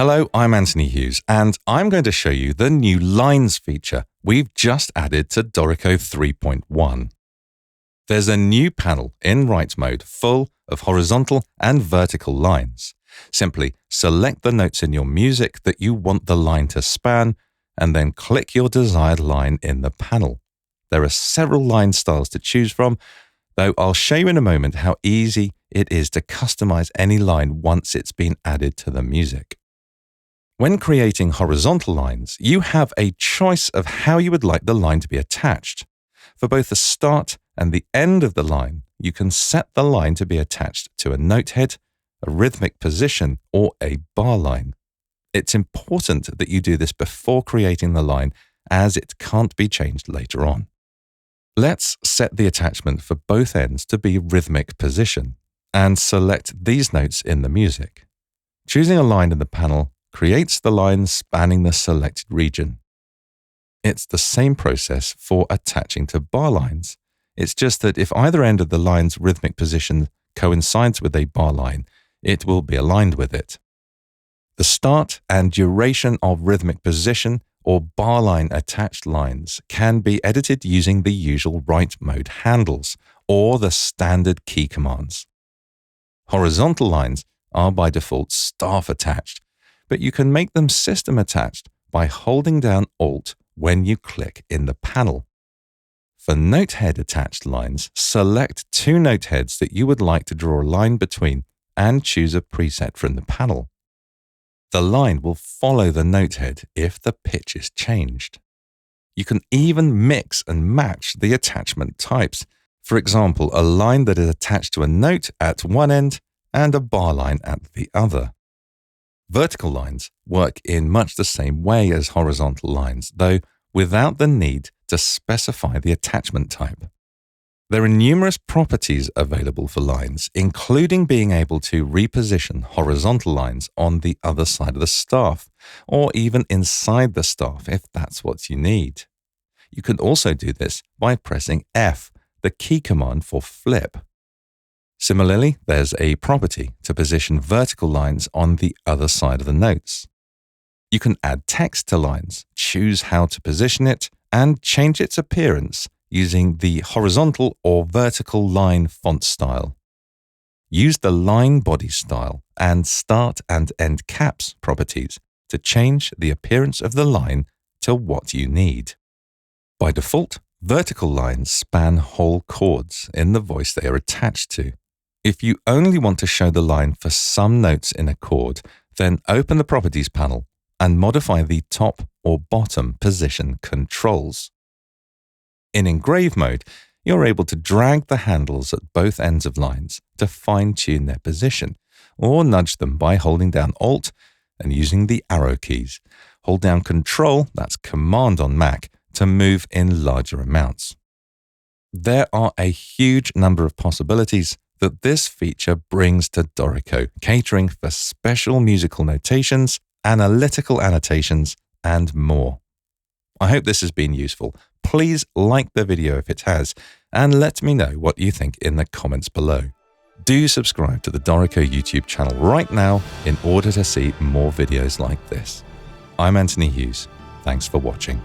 Hello, I'm Anthony Hughes, and I'm going to show you the new lines feature we've just added to Dorico 3.1. There's a new panel in write mode full of horizontal and vertical lines. Simply select the notes in your music that you want the line to span, and then click your desired line in the panel. There are several line styles to choose from, though I'll show you in a moment how easy it is to customize any line once it's been added to the music. When creating horizontal lines, you have a choice of how you would like the line to be attached. For both the start and the end of the line, you can set the line to be attached to a note head, a rhythmic position, or a bar line. It's important that you do this before creating the line, as it can't be changed later on. Let's set the attachment for both ends to be rhythmic position, and select these notes in the music. Choosing a line in the panel creates the line spanning the selected region. It's the same process for attaching to bar lines. It's just that if either end of the line's rhythmic position coincides with a bar line, it will be aligned with it. The start and duration of rhythmic position or bar line attached lines can be edited using the usual write mode handles or the standard key commands. Horizontal lines are by default staff attached, but you can make them system attached by holding down Alt when you click in the panel. For note head attached lines, select two note heads that you would like to draw a line between and choose a preset from the panel. The line will follow the note head if the pitch is changed. You can even mix and match the attachment types. For example, a line that is attached to a note at one end and a bar line at the other. Vertical lines work in much the same way as horizontal lines, though without the need to specify the attachment type. There are numerous properties available for lines, including being able to reposition horizontal lines on the other side of the staff, or even inside the staff if that's what you need. You can also do this by pressing F, the key command for flip. Similarly, there's a property to position vertical lines on the other side of the notes. You can add text to lines, choose how to position it, and change its appearance using the horizontal or vertical line font style. Use the line body style and start and end caps properties to change the appearance of the line to what you need. By default, vertical lines span whole chords in the voice they are attached to. If you only want to show the line for some notes in a chord, then open the Properties panel and modify the top or bottom position controls. In engrave mode, you're able to drag the handles at both ends of lines to fine-tune their position, or nudge them by holding down Alt and using the arrow keys. Hold down Control, that's Command on Mac, to move in larger amounts. There are a huge number of possibilities that this feature brings to Dorico, catering for special musical notations, analytical annotations, and more. I hope this has been useful. Please like the video if it has, and let me know what you think in the comments below. Do subscribe to the Dorico YouTube channel right now in order to see more videos like this. I'm Anthony Hughes. Thanks for watching.